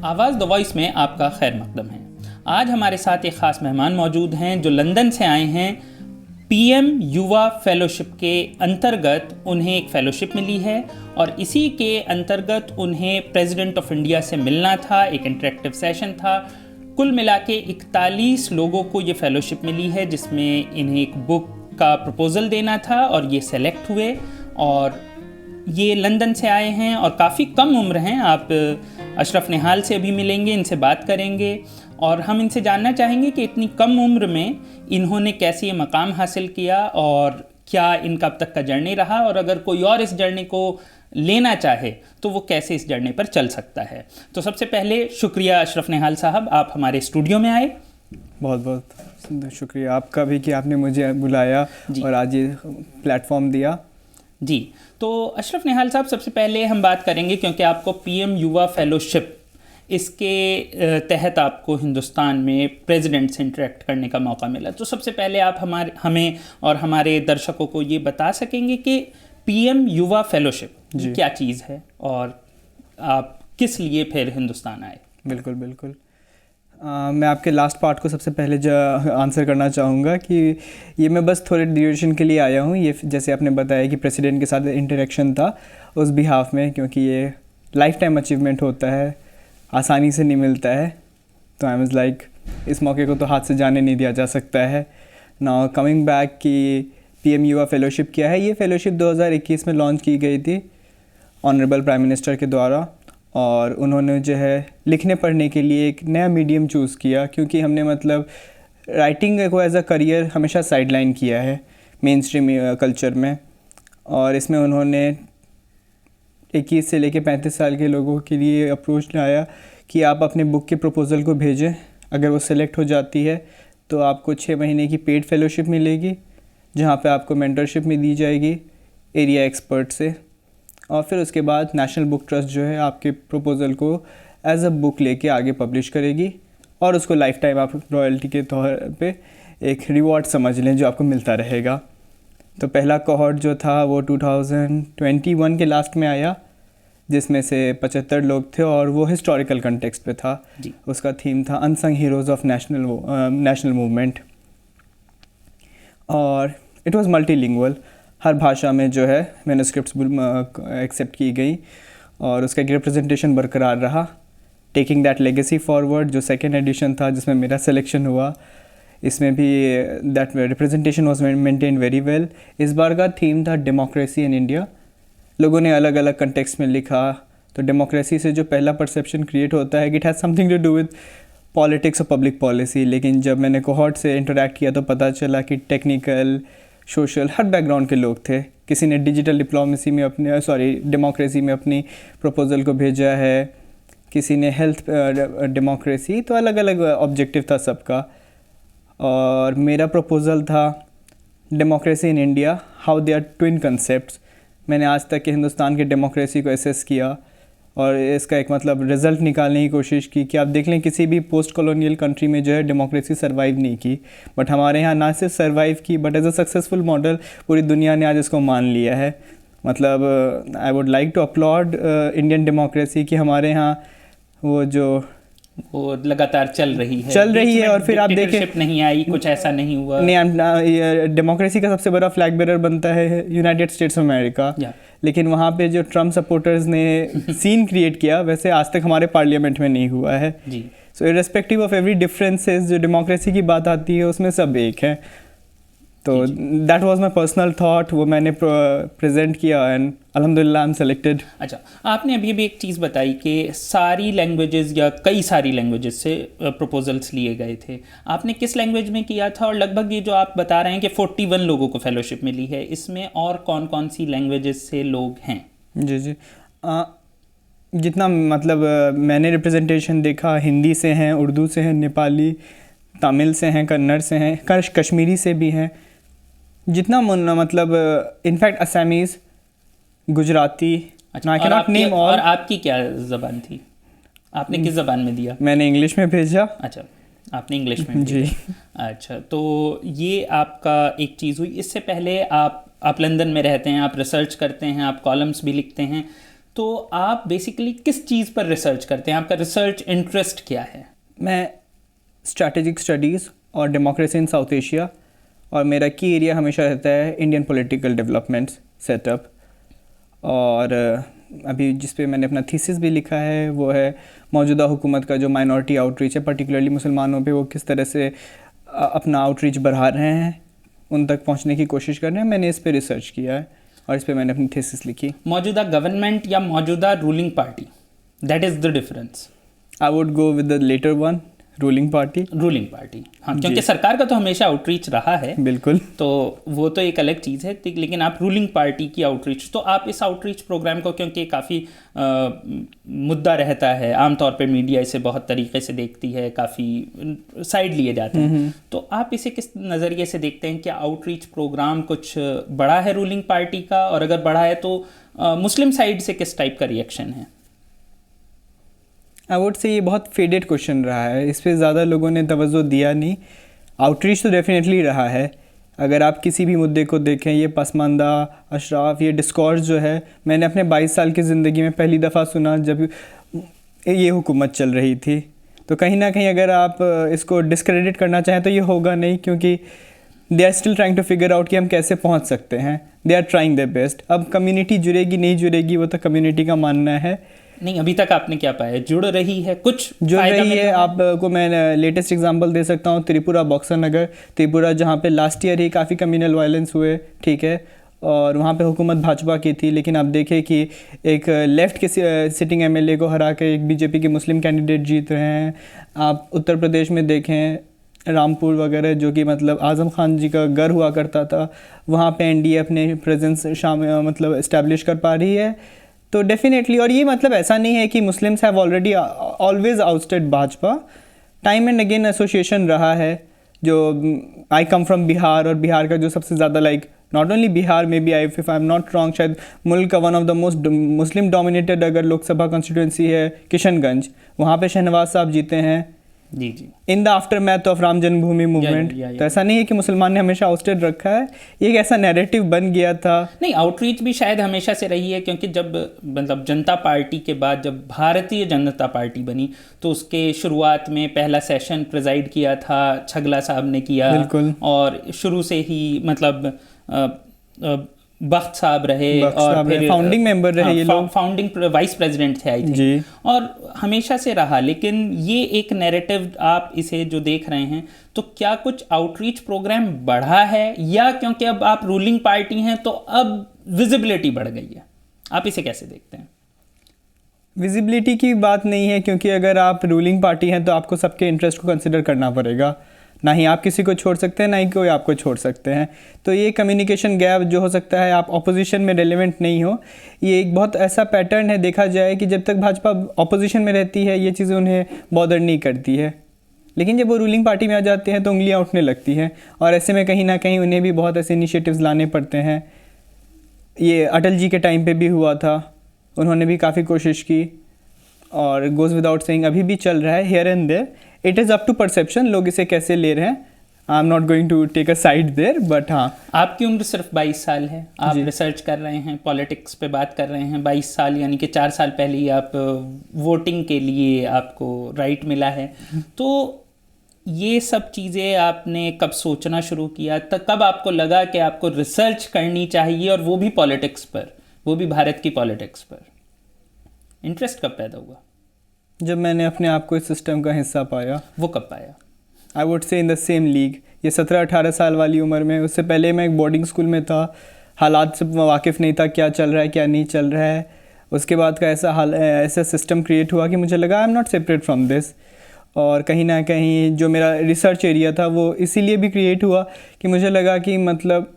आवाज़ the voice में आपका खैर मकदम है। आज हमारे साथ एक ख़ास मेहमान मौजूद हैं जो लंदन से आए हैं। पीएम युवा फेलोशिप के अंतर्गत उन्हें एक फ़ेलोशिप मिली है और इसी के अंतर्गत उन्हें प्रेसिडेंट ऑफ इंडिया से मिलना था। एक इंटरेक्टिव सेशन था। कुल मिला के 41 लोगों को ये फ़ेलोशिप मिली है, जिसमें इन्हें एक बुक का प्रपोज़ल देना था और ये सेलेक्ट हुए और ये लंदन से आए हैं और काफ़ी कम उम्र हैं। आप अशरफ निहाल से अभी मिलेंगे, इनसे बात करेंगे और हम इनसे जानना चाहेंगे कि इतनी कम उम्र में इन्होंने कैसे ये मकाम हासिल किया और क्या इनका अब तक का जर्नी रहा, और अगर कोई और इस जर्नी को लेना चाहे तो वो कैसे इस जर्नी पर चल सकता है। तो सबसे पहले शुक्रिया अशरफ निहाल साहब, आप हमारे स्टूडियो में आए। बहुत बहुत शुक्रिया आपका भी कि आपने मुझे बुलाया और आज ये प्लेटफॉर्म दिया। जी, तो अशरफ निहाल साहब, सबसे पहले हम बात करेंगे क्योंकि आपको पीएम युवा फेलोशिप, इसके तहत आपको हिंदुस्तान में प्रेसिडेंट से इंटरेक्ट करने का मौका मिला। तो सबसे पहले आप हमें और हमारे दर्शकों को ये बता सकेंगे कि पीएम युवा फेलोशिप क्या चीज़ है और आप किस लिए फिर हिंदुस्तान आए। बिल्कुल बिल्कुल। मैं आपके लास्ट पार्ट को सबसे पहले आंसर करना चाहूँगा कि ये मैं बस थोड़े ड्यूरेशन के लिए आया हूँ। ये जैसे आपने बताया कि प्रेसिडेंट के साथ इंटरेक्शन था उस बिहाफ में, क्योंकि ये लाइफ टाइम अचीवमेंट होता है, आसानी से नहीं मिलता है। तो आई वाज लाइक इस मौके को तो हाथ से जाने नहीं दिया जा सकता है। नाउ कमिंग बैक कि पीएम युवा फेलोशिप क्या है। ये फेलोशिप 2021 में लॉन्च की गई थी ऑनरेबल प्राइम मिनिस्टर के द्वारा, और उन्होंने जो है लिखने पढ़ने के लिए एक नया मीडियम चूज़ किया, क्योंकि हमने मतलब राइटिंग को एज अ करियर हमेशा साइडलाइन किया है मेन स्ट्रीम कल्चर में। और इसमें उन्होंने 21 से लेकर 35 साल के लोगों के लिए अप्रोच लाया कि आप अपने बुक के प्रपोज़ल को भेजें। अगर वो सिलेक्ट हो जाती है तो आपको 6 महीने की पेड फेलोशिप मिलेगी, जहाँ पे आपको मेंटरशिप में दी जाएगी एरिया एक्सपर्ट से। और फिर उसके बाद नेशनल बुक ट्रस्ट जो है आपके प्रपोज़ल को एज अ बुक लेके आगे पब्लिश करेगी, और उसको लाइफ टाइम आप रॉयल्टी के तौर पे एक रिवॉर्ड समझ लें जो आपको मिलता रहेगा। तो पहला कोहॉर्ट जो था वो 2021 के लास्ट में आया, जिसमें से 75 लोग थे और वो हिस्टोरिकल कंटेक्स्ट पे था। उसका थीम था unsung heroes of national movement, और इट वाज मल्टीलिंगुअल। हर भाषा में जो है मैन्युस्क्रिप्ट्स एक्सेप्ट की गई और उसका एक रिप्रेजेंटेशन बरकरार रहा। टेकिंग दैट लेगेसी फॉरवर्ड जो सेकेंड एडिशन था, जिसमें मेरा सिलेक्शन हुआ, इसमें भी that representation was maintain very well. इस बार का थीम था डेमोक्रेसी इन इंडिया। लोगों ने अलग अलग कंटेक्स्ट में लिखा। तो डेमोक्रेसी से जो पहला परसेप्शन क्रिएट होता है कि it has something to do with politics और पब्लिक पॉलिसी, लेकिन जब मैंने कोहॉर्ट से इंटरेक्ट किया तो पता चला कि टेक्निकल, सोशल, हर बैकग्राउंड के लोग थे। किसी ने डिजिटल डिप्लोमेसी में डेमोक्रेसी में अपनी प्रपोज़ल को भेजा है, किसी ने हेल्थ डेमोक्रेसी। तो अलग अलग ऑब्जेक्टिव था सबका, और मेरा प्रपोज़ल था democracy in India, how they are twin concepts. मैंने आज तक के हिंदुस्तान के डेमोक्रेसी को एसेस किया और इसका एक मतलब रिज़ल्ट निकालने की कोशिश की कि आप देख लें किसी भी पोस्ट कॉलोनियल कंट्री में जो है डेमोक्रेसी सर्वाइव नहीं की, बट हमारे यहाँ ना सिर्फ सर्वाइव की but as a successful model पूरी दुनिया ने आज इसको मान लिया है। मतलब I would like to applaud Indian democracy कि हमारे यहाँ वो लगातार चल रही है और फिर आप देखें नहीं आई, कुछ ऐसा नहीं हुआ। नहीं, डेमोक्रेसी का सबसे बड़ा फ्लैग बेरर बनता है यूनाइटेड स्टेट्स ऑफ अमेरिका, लेकिन वहाँ पे जो ट्रम्प सपोर्टर्स ने सीन क्रिएट किया वैसे आज तक हमारे पार्लियामेंट में नहीं हुआ है। सो इर्रेस्पेक्टिव ऑफ एवरी डिफरेंसेस, जो डेमोक्रेसी की बात आती है उसमें सब एक है। तो that was my personal thought, वो मैंने प्रेजेंट किया एंड अल्हम्दुलिल्लाह आई एम सेलेक्टेड। अच्छा, आपने अभी भी एक चीज़ बताई कि सारी लैंग्वेजेस या कई सारी लैंग्वेजेस से प्रपोजल्स लिए गए थे। आपने किस लैंग्वेज में किया था, और लगभग ये जो आप बता रहे हैं कि 41 लोगों को फेलोशिप मिली है, इसमें और कौन कौन सी लैंग्वेजेस से लोग हैं? जी जितना मतलब मैंने रिप्रेजेंटेशन देखा, हिंदी से हैं, उर्दू से हैं, नेपाली, तमिल से हैं, कन्नड़ से हैं, कश्मीरी से भी हैं, जितना मतलब इनफैक्ट असमीज़, गुजराती। और आपकी क्या ज़बान थी? आपने किस ज़बान में दिया? मैंने इंग्लिश में भेजा। अच्छा, आपने इंग्लिश में जी। अच्छा, तो ये आपका एक चीज़ हुई। इससे पहले आप लंदन में रहते हैं, आप रिसर्च करते हैं, आप कॉलम्स भी लिखते हैं, तो आप बेसिकली किस चीज़ पर रिसर्च करते हैं? आपका रिसर्च इंटरेस्ट क्या है? मैं स्ट्रैटेजिक स्टडीज़ और डेमोक्रेसी इन साउथ एशिया, और मेरा की एरिया हमेशा रहता है इंडियन पॉलिटिकल डेवलपमेंट्स सेटअप। और अभी जिस पे मैंने अपना थीसिस भी लिखा है वो है मौजूदा हुकूमत का जो माइनॉरिटी आउटरीच है, पर्टिकुलरली मुसलमानों पे वो किस तरह से अपना आउटरीच बढ़ा रहे हैं, उन तक पहुंचने की कोशिश कर रहे हैं। मैंने इस पे रिसर्च किया है और इस पे मैंने अपनी थीसिस लिखी। मौजूदा गवर्नमेंट या मौजूदा ruling party, that is the difference. I would go with the latter one, ruling party. Ruling party, हाँ, क्योंकि सरकार का तो हमेशा आउटरीच रहा है, बिल्कुल, तो वो तो एक अलग चीज़ है, लेकिन आप रूलिंग पार्टी की आउटरीच, तो आप इस आउटरीच प्रोग्राम को, क्योंकि काफ़ी मुद्दा रहता है, आमतौर पे मीडिया इसे बहुत तरीके से देखती है, काफ़ी साइड लिए जाते हैं, तो आप इसे किस नज़रिए से देखते हैं? क्या आउटरीच प्रोग्राम कुछ बड़ा है रूलिंग पार्टी का, और अगर बड़ा है तो मुस्लिम साइड से किस टाइप का रिएक्शन है? आई वुड से ये बहुत फेडेड क्वेश्चन रहा है, इस पर ज़्यादा लोगों ने तवज्जो दिया नहीं। आउटरीच तो डेफिनेटली रहा है। अगर आप किसी भी मुद्दे को देखें, ये पसमानदा, अशराफ, ये डिस्कोर्स जो है, मैंने अपने 22 साल की ज़िंदगी में पहली दफ़ा सुना जब ये हुकूमत चल रही थी। तो कहीं ना कहीं अगर आप इसको डिस्क्रेडिट करना चाहें तो ये होगा नहीं, क्योंकि they are still trying to figure out कि हम कैसे पहुंच सकते हैं। They are trying their best. अब कम्युनिटी जुड़ेगी नहीं जुड़ेगी वो तो कम्युनिटी का मानना है। नहीं, अभी तक आपने क्या पाया? जुड़ रही है, कुछ जुड़ रही है। आपको मैं लेटेस्ट एग्जांपल दे सकता हूँ, त्रिपुरा, बॉक्सर नगर त्रिपुरा, जहाँ पे लास्ट ईयर ही काफ़ी कम्युनल वायलेंस हुए, ठीक है, और वहाँ पे हुकूमत भाजपा की थी, लेकिन आप देखें कि एक लेफ़्ट के सिटिंग एमएलए को हरा के एक बीजेपी के मुस्लिम कैंडिडेट जीत रहे हैं। आप उत्तर प्रदेश में देखें, रामपुर वगैरह, जो कि मतलब आज़म खान जी का घर हुआ करता था, वहाँ पे एनडीए अपने प्रेजेंस मतलब इस्टेब्लिश कर पा रही है। तो डेफिनेटली, और ये मतलब ऐसा नहीं है कि Muslims have already always ousted Bhajpa. Time and again association रहा है। जो आई कम फ्रॉम बिहार, और बिहार का जो सबसे ज़्यादा नॉट ओनली बिहार में भी, if I am not wrong, शायद मुल्क का one of the most Muslim dominated अगर लोकसभा कॉन्स्टिट्यूंसी है किशनगंज, वहाँ पे शहनवाज साहब जीते हैं। जी जी, in the aftermath of Ram Janmabhoomi movement. तो ऐसा नहीं है कि मुसलमान ने हमेशा आउटस्टेड रखा है, ये एक ऐसा नैरेटिव बन गया था। नहीं, आउटरीच भी शायद हमेशा से रही है, क्योंकि जब मतलब जनता पार्टी के बाद जब भारतीय जनता पार्टी बनी तो उसके शुरुआत में पहला सेशन प्रिजाइड किया था छगला साहब ने किया। बिल्कुल। और शुरू से ही मतलब बख्त साहब रहे, और फिर फाउंडिंग मेंबर रहे, ये लोग फाउंडिंग वाइस प्रेसिडेंट थे आई थिंक, और हमेशा से रहा। लेकिन ये एक नैरेटिव आप इसे जो देख रहे हैं, तो क्या कुछ आउटरीच प्रोग्राम बढ़ा है, या क्योंकि अब आप रूलिंग पार्टी हैं तो अब विजिबिलिटी बढ़ गई है? आप इसे कैसे देखते हैं? विजिबिलिटी की बात नहीं है, क्योंकि अगर आप रूलिंग पार्टी हैं तो आपको सबके इंटरेस्ट को कंसिडर करना पड़ेगा। ना ही आप किसी को छोड़ सकते हैं, ना ही कोई आपको छोड़ सकते हैं। तो ये कम्युनिकेशन गैप जो हो सकता है, आप ऑपोजिशन में रेलेवेंट नहीं हो, ये एक बहुत ऐसा पैटर्न है। देखा जाए कि जब तक भाजपा ऑपोजिशन में रहती है ये चीज़ें उन्हें बॉदर नहीं करती है, लेकिन जब वो रूलिंग पार्टी में आ जाते हैं तो उंगलियां उठने लगती हैं, और ऐसे में कहीं ना कहीं उन्हें भी बहुत ऐसे इनिशिएटिव्स लाने पड़ते हैं। ये अटल जी के टाइम पे भी हुआ था, उन्होंने भी काफ़ी कोशिश की, और गोज़ विदाउट सेइंग अभी भी चल रहा है here and there. It is up to perception, लोग इसे कैसे ले रहे हैं। I am not going to take a side there, but हाँ, आपकी उम्र सिर्फ 22 साल है, आप रिसर्च कर रहे हैं, पॉलिटिक्स पे बात कर रहे हैं। 22 साल यानी कि 4 साल पहले ही आप वोटिंग के लिए आपको राइट मिला है। तो ये सब चीज़ें आपने कब सोचना शुरू किया, कब आपको लगा कि आपको रिसर्च करनी चाहिए, और वो भी पॉलिटिक्स पर, वो भी भारत की पॉलिटिक्स पर? इंटरेस्ट कब पैदा हुआ? जब मैंने अपने आप को इस सिस्टम का हिस्सा पाया। वो कब पाया? आई वुड से इन द सेम लीग, ये 17-18 साल वाली उम्र में। उससे पहले मैं एक बोर्डिंग स्कूल में था, हालात से वाकिफ़ नहीं था, क्या चल रहा है क्या नहीं चल रहा है। उसके बाद का ऐसा सिस्टम क्रिएट हुआ कि मुझे लगा आई am not separate from this. और कहीं ना कहीं जो मेरा रिसर्च एरिया था वो इसीलिए भी क्रिएट हुआ कि मुझे लगा कि मतलब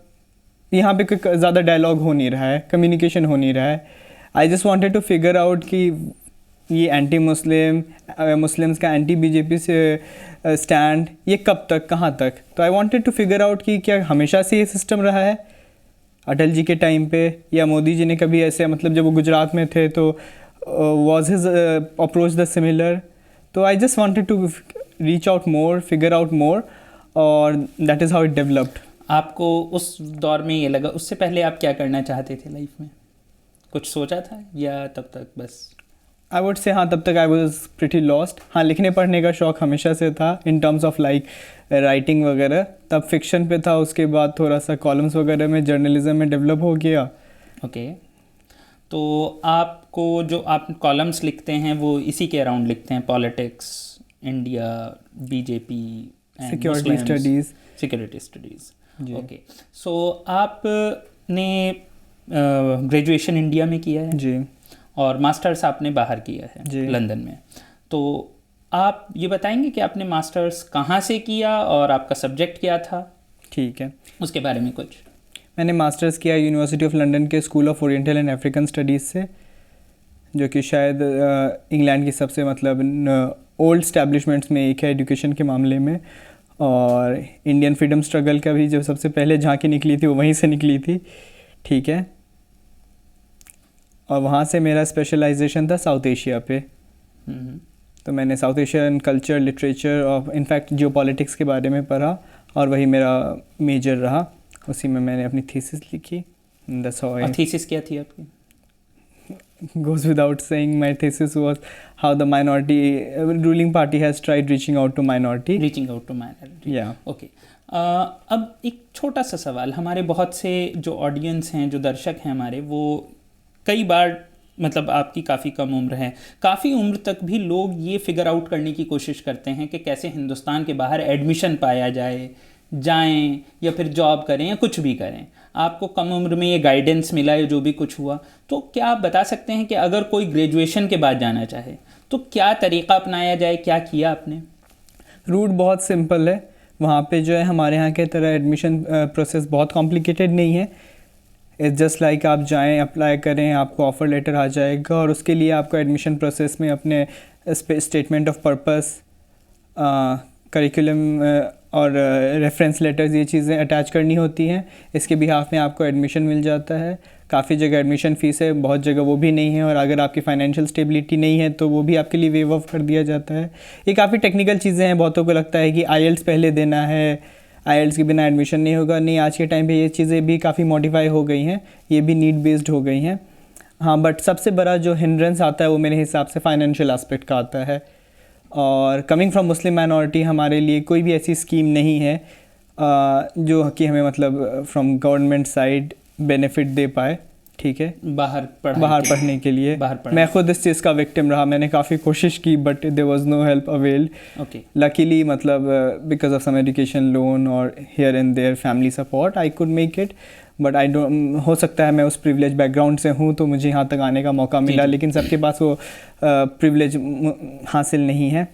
यहाँ पे कोई ज़्यादा डायलॉग हो नहीं रहा है, कम्युनिकेशन हो नहीं रहा है। I just wanted to figure out कि ये एंटी मुस्लिम, मुस्लिम्स का एंटी बीजेपी से स्टैंड, ये कब तक, कहाँ तक। तो I wanted to figure out कि क्या हमेशा से ये सिस्टम रहा है अटल जी के टाइम पे, या मोदी जी ने कभी ऐसे, मतलब जब वो गुजरात में थे तो was his approach the similar. तो I just wanted to reach out more, figure out more, और that is how it developed. आपको उस दौर में ये लगा, उससे पहले आप क्या करना चाहते थे लाइफ में? कुछ सोचा था या तब तक बस? आई वुड से हाँ, तब तक आई वॉज प्रिटी लॉस्ट। हाँ, लिखने पढ़ने का शौक़ हमेशा से था in terms of like writing वगैरह। तब फिक्शन पे था, उसके बाद थोड़ा सा कॉलम्स वगैरह में, जर्नलिज्म में डेवलप हो गया। ओके। तो आपको जो आप कॉलम्स लिखते हैं वो इसी के अराउंड लिखते हैं, politics, India, BJP, security studies. Security studies, okay. So आपने ग्रेजुएशन इंडिया में किया है जी, और मास्टर्स आपने बाहर किया है जी, लंदन में। तो आप ये बताएंगे कि आपने मास्टर्स कहाँ से किया और आपका सब्जेक्ट क्या था? ठीक है, उसके बारे में कुछ। मैंने मास्टर्स किया यूनिवर्सिटी ऑफ लंदन के school of oriental and African studies से, जो कि शायद इंग्लैंड की सबसे मतलब ओल्ड स्टैब्लिशमेंट्स में एक है एजुकेशन के मामले में। और इंडियन फ्रीडम स्ट्रगल का भी जो सबसे पहले झांकी निकली थी वो वहीं से निकली थी, ठीक है। और वहाँ से मेरा स्पेशलाइजेशन था साउथ एशिया पे। तो मैंने साउथ एशियन कल्चर, लिटरेचर और इनफैक्ट जियोपॉलिटिक्स के बारे में पढ़ा और वही मेरा मेजर रहा। उसी में मैंने अपनी थीसिस लिखी। That's how I... थीसिस क्या थी आपकी? Goes without saying, my thesis was how the minority ruling party has tried reaching out to minority. Reaching out to minority. Yeah. Okay. अब एक छोटा सा सवाल, हमारे बहुत से जो ऑडियंस हैं, जो दर्शक हैं हमारे, वो कई बार मतलब आपकी काफ़ी कम उम्र है, काफ़ी उम्र तक भी लोग ये फिगर आउट करने की कोशिश करते हैं कि कैसे हिंदुस्तान के बाहर एडमिशन पाया जाएं या फिर जॉब करें या कुछ भी करें। आपको कम उम्र में ये गाइडेंस मिला है, जो भी कुछ हुआ, तो क्या आप बता सकते हैं कि अगर कोई ग्रेजुएशन के बाद जाना चाहे तो क्या तरीक़ा अपनाया जाए, क्या किया आपने? रूट बहुत सिंपल है। वहाँ पे जो है हमारे यहाँ के तरह एडमिशन प्रोसेस बहुत कॉम्प्लिकेटेड नहीं है। इट्स जस्ट लाइक आप जाएं, अप्लाई करें, आपको ऑफ़र लेटर आ जाएगा और उसके लिए आपको एडमिशन प्रोसेस में अपने स्टेटमेंट ऑफ पर्पस, करिकुलम और रेफरेंस लेटर्स, ये चीज़ें अटैच करनी होती हैं। इसके बिहाफ में आपको एडमिशन मिल जाता है। काफ़ी जगह एडमिशन फ़ीस है, बहुत जगह वो भी नहीं है, और अगर आपकी फाइनेंशियल स्टेबिलिटी नहीं है तो वो भी आपके लिए वेव ऑफ कर दिया जाता है। ये काफ़ी टेक्निकल चीज़ें हैं। बहुतों को लगता है कि आईएलटीएस पहले देना है, आईएलटीएस के बिना एडमिशन नहीं होगा। नहीं, आज के टाइम पे ये चीज़ें भी काफ़ी मॉडिफाई हो गई हैं, ये भी नीड बेस्ड हो गई हैं। हाँ, बट सबसे बड़ा जो हिंड्रेंस आता है वो मेरे हिसाब से फाइनेंशियल एस्पेक्ट का आता है। और कमिंग फ्रॉम मुस्लिम माइनॉरिटी, हमारे लिए कोई भी ऐसी स्कीम नहीं है जो कि हमें मतलब फ्रॉम गवर्नमेंट साइड बेनिफिट दे पाए, ठीक है, बाहर पढ़ने के लिए। मैं खुद इस चीज़ का विक्टिम रहा। मैंने काफ़ी कोशिश की but there was no help availed. Okay, luckily मतलब because of some education loan और here and there family support I could make it. But I don't, हो सकता है मैं उस प्रिविलेज बैकग्राउंड से हूँ तो मुझे यहाँ तक आने का मौका मिला, लेकिन सबके पास वो प्रिविलेज हासिल नहीं है।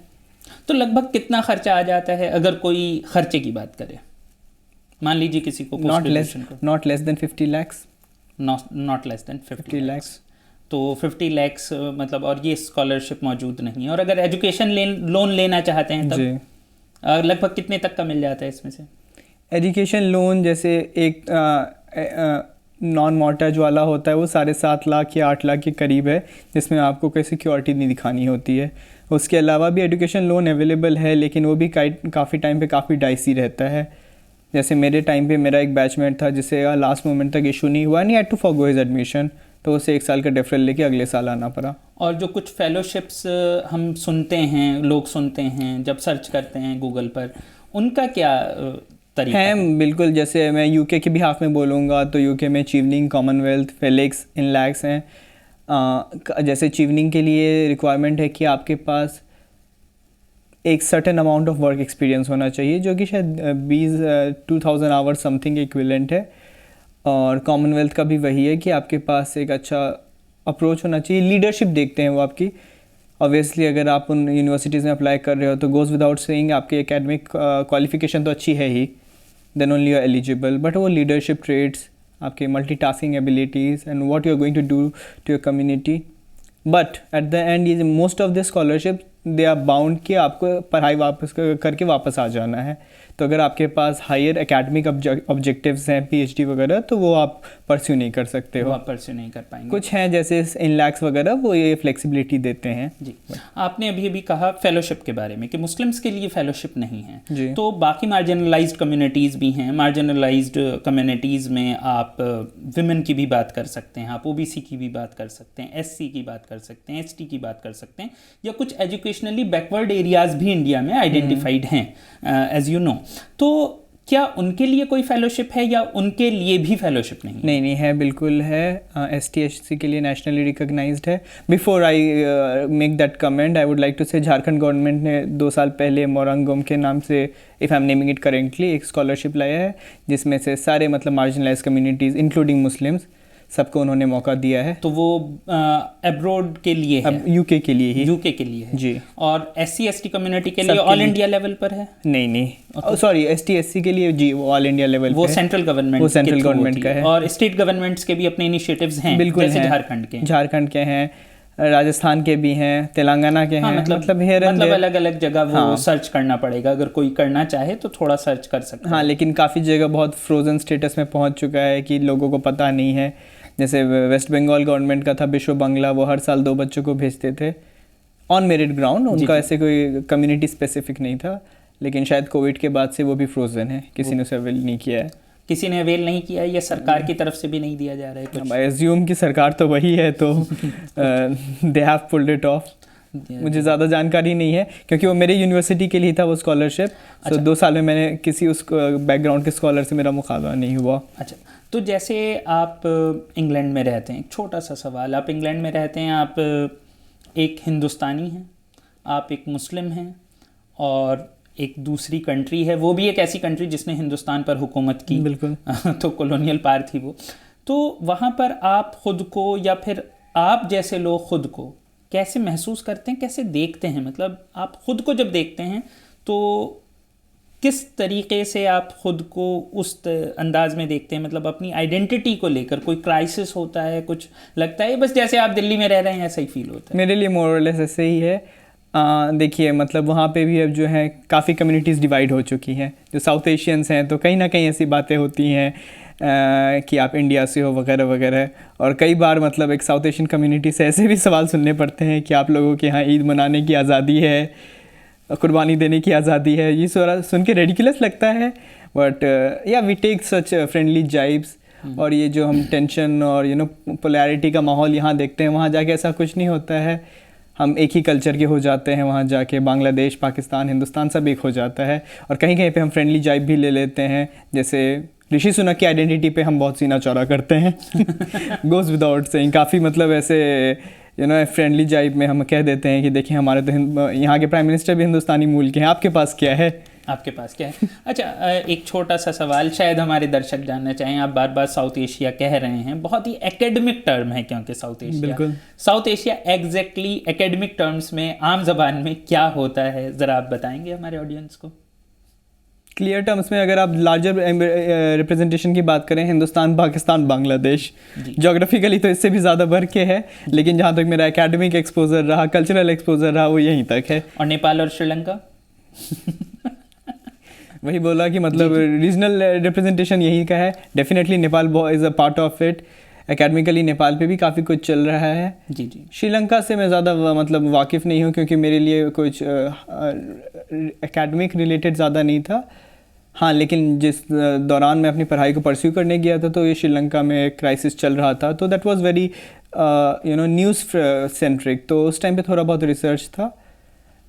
तो लगभग कितना खर्चा आ जाता है अगर कोई खर्चे की बात करे? मान लीजिए किसी को not less than 50 lakhs। Not less than 50 lakhs। तो 50 lakhs मतलब, और ये स्कॉलरशिप मौजूद नहीं है। और अगर एजुकेशन लोन लेना चाहते हैं तब लगभग कितने तक का मिल जाता है इसमें से? एजुकेशन लोन जैसे एक नॉन मॉर्टगेज वाला होता है वो 7.5 लाख या 8 लाख के करीब है, जिसमें आपको कोई सिक्योरिटी नहीं दिखानी होती है। उसके अलावा भी एजुकेशन लोन अवेलेबल है, लेकिन वो भी काफ़ी टाइम पे काफ़ी डाइसी रहता है। जैसे मेरे टाइम पे मेरा एक बैचमेट था जिसे लास्ट मोमेंट तक इशू नहीं हुआ, नहीं had to forgo his admission, तो उसे 1 साल का डेफरल लेके अगले साल आना पड़ा। और जो कुछ फेलोशिप्स हम सुनते हैं, लोग सुनते हैं जब सर्च करते हैं गूगल पर, उनका क्या तरीका है? बिल्कुल, जैसे मैं यूके के भी हाफ में बोलूँगा तो यूके में चीवनिंग, कॉमनवेल्थ, फेलिक्स, इनलैक्स हैं। जैसे चीवनिंग के लिए रिक्वायरमेंट है कि आपके पास एक certain amount of work experience होना चाहिए, जो कि शायद 2000 आवर्स समथिंग इक्विवेलेंट है। और कॉमनवेल्थ का भी वही है कि आपके पास एक अच्छा अप्रोच होना चाहिए। लीडरशिप देखते हैं वो आपकी। ऑब्वियसली अगर आप उन यूनिवर्सिटीज़ में अप्लाई कर रहे हो तो गोज़ विदाउट सेइंग आपकी एकेडमिक क्वालिफिकेशन तो अच्छी है ही, then only you are eligible. But वो लीडरशिप ट्रेड्स, आपके multitasking abilities and what you are going to do to your community. But at the end ये most of this scholarship they are bound कि आपको पढ़ाई वापस करके वापस आ जाना है। तो अगर आपके पास हायर एकेडमिक ऑब्जेक्टिव्स हैं, पीएचडी वगैरह, तो वो आप परस्यू नहीं कर सकते हो। आप परस्यू नहीं कर पाएंगे। कुछ हैं जैसे इनलैक्स वगैरह, वो ये फ्लेक्सिबिलिटी देते हैं। जी, आपने अभी अभी कहा फेलोशिप के बारे में कि मुस्लिम्स के लिए फेलोशिप नहीं है जी। तो बाकी मार्जिनलाइज्ड कम्युनिटीज़ भी हैं। मार्जिनलाइज्ड कम्युनिटीज़ में आप विमेन की भी बात कर सकते हैं, आप ओबीसी की भी बात कर सकते हैं, एससी की बात कर सकते हैं, एसटी की बात कर सकते हैं, या कुछ एजुकेशनली बैकवर्ड एरियाज़ भी इंडिया में आइडेंटिफाइड हैं एज यू नो। तो क्या उनके लिए कोई फेलोशिप है या उनके लिए भी फेलोशिप नहीं? नहीं है, बिल्कुल है। ST SC के लिए नेशनली रिकॉग्नाइज्ड है। Before I make that comment, I would like to say Jharkhand government ने 2 साल पहले मोरंगोम के नाम से, if I am naming it currently, एक स्कॉलरशिप लाया है जिसमें से सारे मतलब मार्जिनलाइज कम्युनिटीज़ इंक्लूडिंग मुस्लिम्स सबको उन्होंने मौका दिया है। तो वो अब्रॉड के लिए है? यूके के लिए ही। यूके के लिए है जी। और SC ST कम्युनिटी के लिए ऑल इंडिया लेवल पर है? नहीं, सॉरी, ST SC के लिए जी वो ऑल इंडिया लेवल वो सेंट्रल गवर्नमेंट, वो सेंट्रल गवर्नमेंट का है। और स्टेट गवर्नमेंट्स के भी अपने इनिशिएटिव्स हैं, बिल्कुल जैसे हैं। झारखंड के हैं, राजस्थान के भी हैं, तेलंगाना के हैं। मतलब अलग अलग जगह वो सर्च करना पड़ेगा, अगर कोई करना चाहे तो थोड़ा सर्च कर सकता है। हाँ, लेकिन काफ़ी जगह बहुत फ्रोजन स्टेटस में पहुंच चुका है कि लोगों को पता नहीं है। जैसे वेस्ट बंगाल गवर्नमेंट का था विश्व बांग्ला, वो हर साल 2 बच्चों को भेजते थे ऑन मेरिट ग्राउंड, उनका ऐसे कोई कम्युनिटी स्पेसिफिक नहीं था। लेकिन शायद कोविड के बाद से वो भी फ्रोजन है, किसी ने उसे अवेल नहीं किया है। किसी ने अवेल नहीं किया है या सरकार की तरफ से भी नहीं दिया जा रहा है कुछ? आई एज्यूम कि सरकार तो वही है, तो they have pulled it of. मुझे ज़्यादा जानकारी नहीं है क्योंकि वो मेरे यूनिवर्सिटी के लिए था वो स्कॉलरशिप। तो 2 साल में मैंने किसी उस बैकग्राउंड के स्कॉलर से मेरा मुकाबला नहीं हुआ। अच्छा, तो जैसे आप इंग्लैंड में रहते हैं, एक छोटा सा सवाल, आप इंग्लैंड में रहते हैं, आप एक हिंदुस्तानी हैं, आप एक मुस्लिम हैं, और एक दूसरी कंट्री है, वो भी एक ऐसी कंट्री जिसने हिंदुस्तान पर हुकूमत की, बिल्कुल तो कॉलोनियल पावर थी वो। तो वहाँ पर आप खुद को, या फिर आप जैसे लोग खुद को कैसे महसूस करते हैं, कैसे देखते हैं? मतलब आप खुद को जब देखते हैं तो किस तरीके से आप खुद को उस अंदाज में देखते हैं? मतलब अपनी आइडेंटिटी को लेकर कोई क्राइसिस होता है, कुछ लगता है बस जैसे आप दिल्ली में रह रहे हैं ऐसा ही फील होता है? मेरे लिए मोर और लेस ऐसे ही है। देखिए, मतलब वहाँ पे भी अब जो है काफ़ी कम्युनिटीज़ डिवाइड हो चुकी हैं। जो साउथ एशियंस हैं तो कहीं ना कहीं ऐसी बातें होती हैं कि आप इंडिया से हो वगैरह वगैरह। और कई बार मतलब एक साउथ एशियन कम्युनिटी से ऐसे भी सवाल सुनने पड़ते हैं कि आप लोगों के यहाँ ईद मनाने की आज़ादी है, कुर्बानी देने की आज़ादी है। ये सारा सुन के रेडिकुलस लगता है, बट या वी टेक सच फ्रेंडली जाइब्स। और ये जो हम टेंशन और पोलैरिटी का माहौल यहाँ देखते हैं, वहाँ जाके ऐसा कुछ नहीं होता है। हम एक ही कल्चर के हो जाते हैं वहाँ जाके। बांग्लादेश, पाकिस्तान, हिंदुस्तान सब एक हो जाता है। और कहीं कहीं पे हम फ्रेंडली जाइब भी ले लेते हैं, जैसे ऋषि सुनक की आइडेंटिटी पे हम बहुत सीना चौड़ा करते हैं। गोज़ विदाउट सेइंग, काफ़ी मतलब ऐसे फ्रेंडली जाइब में हम कह देते हैं कि देखिए हमारे तो यहाँ के प्राइम मिनिस्टर भी हिंदुस्तानी मूल के हैं, आपके पास क्या है? आपके पास क्या है? अच्छा, एक छोटा सा सवाल, शायद हमारे दर्शक जानना चाहें। आप बार बार साउथ एशिया कह रहे हैं, बहुत ही एकेडमिक टर्म है क्योंकि साउथ एशिया, बिल्कुल south Asia exactly academic terms में, आम जबान में क्या होता है, ज़रा आप बताएंगे हमारे ऑडियंस को? क्लियर टर्म्स में अगर आप लार्जर रिप्रेजेंटेशन की बात करें, हिंदुस्तान, पाकिस्तान, बांग्लादेश, जोग्राफिकली तो इससे भी ज़्यादा बढ़ के है, लेकिन जहाँ तक मेरा एकेडमिक एक्सपोजर रहा, कल्चरल एक्सपोजर रहा, वो यहीं तक है। और नेपाल और श्रीलंका? वही बोला कि मतलब रीजनल रिप्रेजेंटेशन यहीं का है। Definitely Nepal is a part of it. Academically Nepal पे भी काफ़ी कुछ चल रहा है। जी जी। श्रीलंका से मैं ज़्यादा मतलब वाकिफ़ नहीं हूँ क्योंकि मेरे लिए कुछ एकेडमिक रिलेटेड ज़्यादा नहीं था। हाँ, लेकिन जिस दौरान मैं अपनी पढ़ाई को परस्यू करने गया था तो ये श्रीलंका में क्राइसिस चल रहा था, तो that was very news centric, तो उस टाइम पे थोड़ा बहुत रिसर्च था।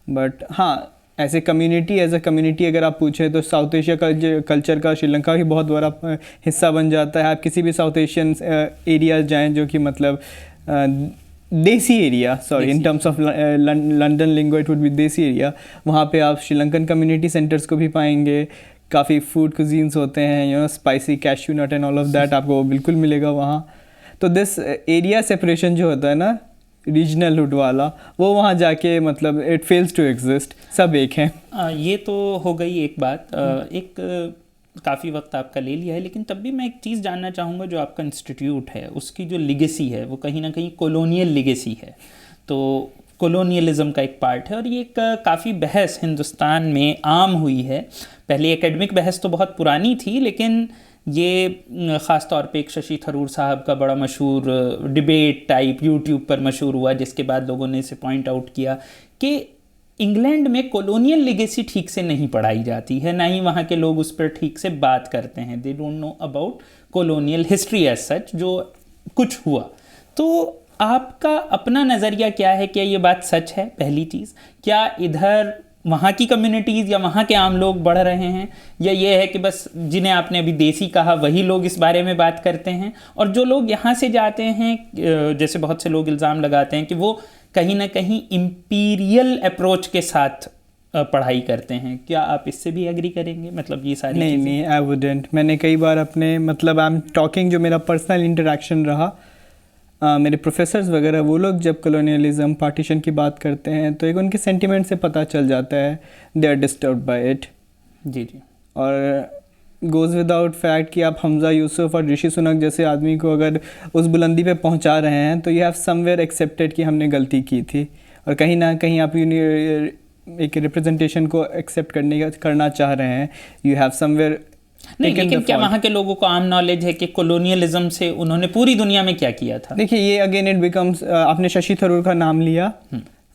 बट हाँ, एज अ कम्युनिटी अगर आप पूछें तो साउथ एशिया कल्चर का श्रीलंका भी बहुत बड़ा हिस्सा बन जाता है। आप किसी भी साउथ एशियन एरिया जाएँ जो कि मतलब देसी area, sorry, in terms of London lingo it would be देसी एरिया, वहाँ पे आप श्रीलंकन कम्युनिटी सेंटर्स को भी पाएंगे। काफ़ी फूड कुजीन्स होते हैं, spicy cashew nut and all of that आपको बिल्कुल मिलेगा वहाँ। तो दिस एरिया सेपरेशन जो होता है ना, रीजनल हुड वाला, वो वहाँ जाके मतलब इट फेल्स टू एग्जिस्ट। सब एक हैं। ये तो हो गई एक बात। एक काफ़ी वक्त आपका ले लिया है, लेकिन तब भी मैं एक चीज़ जानना चाहूँगा, जो आपका इंस्टीट्यूट है उसकी जो लिगेसी है वो कहीं ना कहीं कॉलोनियल लिगेसी है। तो कॉलोनियलिज्म का एक पार्ट है, और ये एक काफ़ी बहस हिंदुस्तान में आम हुई है। पहले एकेडमिक बहस तो बहुत पुरानी थी, लेकिन ये ख़ास तौर पे एक शशि थरूर साहब का बड़ा मशहूर डिबेट टाइप यूट्यूब पर मशहूर हुआ, जिसके बाद लोगों ने इसे पॉइंट आउट किया कि इंग्लैंड में कॉलोनियल लेगेसी ठीक से नहीं पढ़ाई जाती है, ना ही वहाँ के लोग उस पर ठीक से बात करते हैं। They don't know about colonial history as such, जो कुछ हुआ। तो आपका अपना नज़रिया क्या है? क्या ये बात सच है? पहली चीज़, क्या इधर वहाँ की कम्युनिटीज़ या वहाँ के आम लोग बढ़ रहे हैं, या ये है कि बस जिन्हें आपने अभी देसी कहा वही लोग इस बारे में बात करते हैं, और जो लोग यहाँ से जाते हैं, जैसे बहुत से लोग इल्ज़ाम लगाते हैं कि वो कहीं ना कहीं इम्पीरियल अप्रोच के साथ पढ़ाई करते हैं, क्या आप इससे भी एग्री करेंगे? मतलब ये सारी नहीं, आई वुडेंट। मैंने कई बार अपने मतलब आई एम टॉकिंग, जो मेरा पर्सनल इंटरेक्शन रहा, मेरे प्रोफेसर्स वगैरह, वो लोग जब कॉलोनियलिज्म पार्टीशन की बात करते हैं तो एक उनके सेंटिमेंट से पता चल जाता है they are disturbed by it. जी जी। और गोज़ विदाउट फैक्ट कि आप हमज़ा यूसुफ और ऋषि सुनक जैसे आदमी को अगर उस बुलंदी पे पहुंचा रहे हैं तो यू हैव समवेयर एक्सेप्टेड कि हमने गलती की थी, और कहीं ना कहीं आप एक रिप्रेजेंटेशन को एक्सेप्ट करना चाह रहे हैं। यू हैव समवेयर नहीं, लेकिन क्या वहाँ के लोगों को आम नॉलेज है कि कॉलोनियलिज्म से उन्होंने पूरी दुनिया में क्या किया था? देखिए, ये अगेन इट बिकम्स, आपने शशि थरूर का नाम लिया,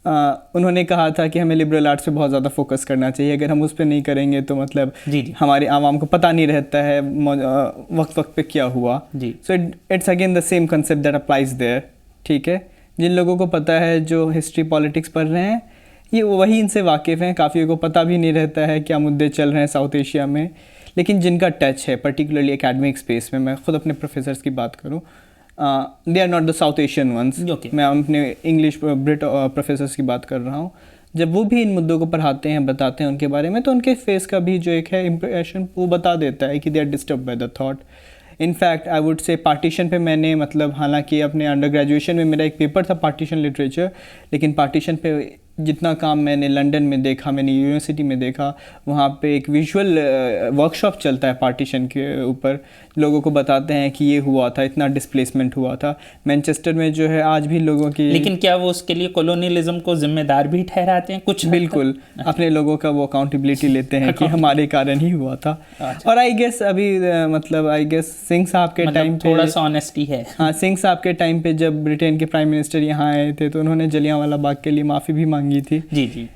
उन्होंने कहा था कि हमें लिबरल आर्ट्स पे बहुत ज़्यादा फोकस करना चाहिए, अगर हम उस पर नहीं करेंगे तो मतलब हमारे आवाम को पता नहीं रहता है वक्त वक्त पे क्या हुआ। So it's again the same concept that applies there. ठीक है, जिन लोगों को पता है, जो हिस्ट्री पॉलिटिक्स पढ़ रहे हैं, ये वही इनसे वाकिफ़ हैं। काफ़ी को पता भी नहीं रहता है क्या मुद्दे चल रहे हैं साउथ एशिया में, लेकिन जिनका टच है पर्टिकुलरली एकेडमिक स्पेस में, मैं खुद अपने प्रोफेसर्स की बात करूं, they are not the South Asian ones. मैं अपने इंग्लिश ब्रिट प्रोफेसर्स की बात कर रहा हूं। जब वो भी इन मुद्दों को पढ़ाते हैं, बताते हैं उनके बारे में, तो उनके फेस का भी जो एक है इम्प्रेशन, वो बता देता है कि they are disturb by the thought. In fact I would say partition पे मैंने मतलब, हालांकि अपने अंडर ग्रेजुएशन में मेरा एक पेपर था पार्टीशन लिटरेचर, लेकिन पार्टीशन पे जितना काम मैंने लंदन में देखा, मैंने यूनिवर्सिटी में देखा, वहाँ पे एक विजुअल वर्कशॉप चलता है पार्टीशन के ऊपर, लोगों को बताते हैं कि ये हुआ था, इतना डिस्प्लेसमेंट हुआ था। मैनचेस्टर में जो है आज भी लोगों की, लेकिन क्या वो उसके लिए कॉलोनियलिज्म को जिम्मेदार भी ठहराते हैं कुछ? बिल्कुल, अपने लोगों का वो अकाउंटेबिलिटी लेते हैं कि हमारे कारण ही हुआ था। और आई गेस अभी मतलब आई गेस सिंह साहब के टाइम पे थोड़ा सा ऑनेस्टी है। हाँ, सिंह साहब के टाइम पे जब ब्रिटेन के प्राइम मिनिस्टर यहाँ आए थे तो उन्होंने जलियांवाला बाग के लिए माफ़ी भी मांगी थी। जी जी।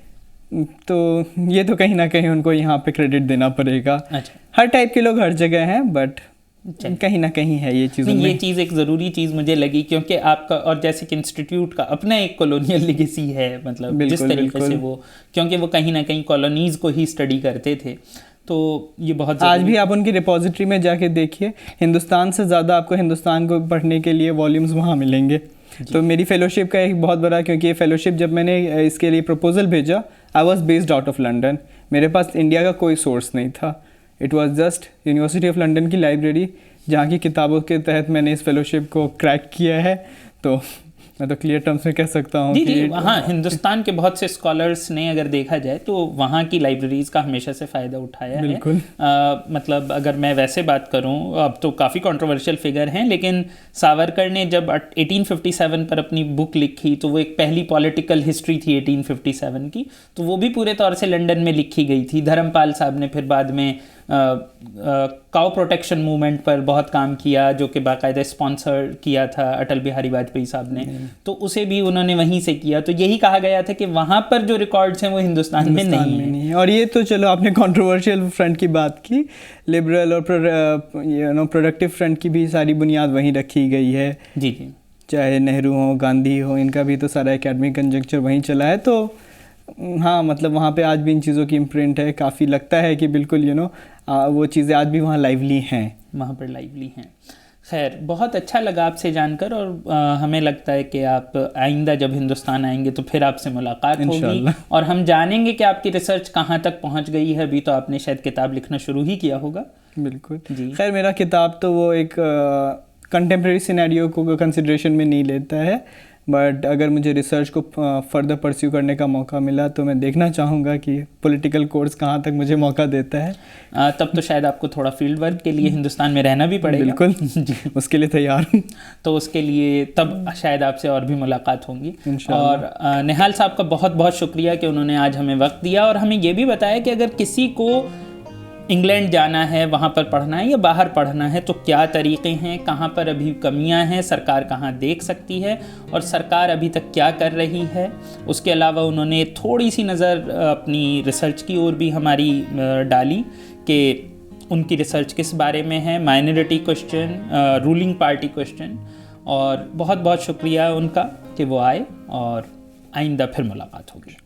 तो ये तो कहीं ना कहीं उनको यहाँ पे क्रेडिट देना पड़ेगा। अच्छा। हर टाइप के लोग हर जगह हैं, बट कहीं ना कहीं है ये चीज़। ये चीज़ एक ज़रूरी चीज़ मुझे लगी, क्योंकि आपका और जैसे कि इंस्टीट्यूट का अपना एक कॉलोनियल लेगेसी है, मतलब जिस तरीके से वो, क्योंकि वो कहीं ना कहीं कॉलोनीज़ को ही स्टडी करते थे, तो ये बहुत आज भी आप उनकी रिपोजिटरी में जाके देखिए, हिंदुस्तान से ज़्यादा आपको हिंदुस्तान को पढ़ने के लिए वॉल्यूम्स वहाँ मिलेंगे। तो मेरी फेलोशिप का एक बहुत बड़ा, क्योंकि ये फेलोशिप जब मैंने इसके लिए प्रपोजल भेजा, I was based out of London, मेरे पास इंडिया का कोई सोर्स नहीं था। It was just university of London की लाइब्रेरी, जहाँ की किताबों के तहत मैंने इस फेलोशिप को क्रैक किया है। तो मैं तो क्लियर टर्म्स में कह सकता हूँ कि हाँ, हिंदुस्तान के बहुत से स्कॉलर्स ने अगर देखा जाए तो वहाँ की लाइब्रेरीज़ का हमेशा से फ़ायदा उठाया है। मतलब अगर मैं वैसे बात करूँ, अब तो काफ़ी कंट्रोवर्शियल फिगर हैं, लेकिन सावरकर ने जब 1857 पर अपनी बुक लिखी तो वो एक पहली पॉलिटिकल हिस्ट्री थी 1857 की, तो वो भी पूरे तौर से लंदन में लिखी गई थी। धर्मपाल साहब ने फिर बाद में काउ प्रोटेक्शन मूवमेंट पर बहुत काम किया, जो कि बाकायदा स्पॉन्सर किया था अटल बिहारी वाजपेयी साहब ने, तो उसे भी उन्होंने वहीं से किया। तो यही कहा गया था कि वहाँ पर जो रिकॉर्ड्स हैं वो हिंदुस्तान में नहीं है। और ये तो चलो आपने कंट्रोवर्शियल फ्रंट की बात की, लिबरल और प्रोडक्टिव फ्रंट की भी सारी बुनियाद वहीं रखी गई है। जी जी। चाहे नेहरू हो, गांधी हो, इनका भी तो सारा एकेडमिक कंजक्चर वहीं चला है। तो हाँ, मतलब वहाँ पे आज भी इन चीज़ों की इम्प्रिंट है। काफ़ी लगता है कि बिल्कुल वो चीज़ें आज भी वहाँ लाइवली हैं, वहाँ पर लाइवली हैं। खैर, बहुत अच्छा लगा आपसे जानकर, और हमें लगता है कि आप आइंदा जब हिंदुस्तान आएंगे तो फिर आपसे मुलाकात होगी और हम जानेंगे कि आपकी रिसर्च कहाँ तक पहुँच गई है। अभी तो आपने शायद किताब लिखना शुरू ही किया होगा। बिल्कुल जी। खैर, मेरा किताब तो वो एक कंटेम्प्रेरी सिनेरियो को कंसिडरेशन में नहीं लेता है। बट अगर मुझे रिसर्च को फर्दर परस्यू करने का मौका मिला तो मैं देखना चाहूँगा कि पॉलिटिकल कोर्स कहाँ तक मुझे मौका देता है। तब तो शायद आपको थोड़ा फील्ड वर्क के लिए हिंदुस्तान में रहना भी पड़ेगा। बिल्कुल उसके लिए तैयार हूँ। तो उसके लिए तब शायद आपसे और भी मुलाकात होंगी। इंशाल्लाह। और निहाल साहब का बहुत बहुत शुक्रिया कि उन्होंने आज हमें वक्त दिया और हमें ये भी बताया कि अगर किसी को इंग्लैंड जाना है, वहाँ पर पढ़ना है या बाहर पढ़ना है तो क्या तरीक़े हैं, कहाँ पर अभी कमियां हैं, सरकार कहाँ देख सकती है और सरकार अभी तक क्या कर रही है। उसके अलावा उन्होंने थोड़ी सी नज़र अपनी रिसर्च की ओर भी हमारी डाली कि उनकी रिसर्च किस बारे में है, minority question, ruling party question. और बहुत बहुत शुक्रिया उनका कि वो आए और आइंदा फिर मुलाकात होगी।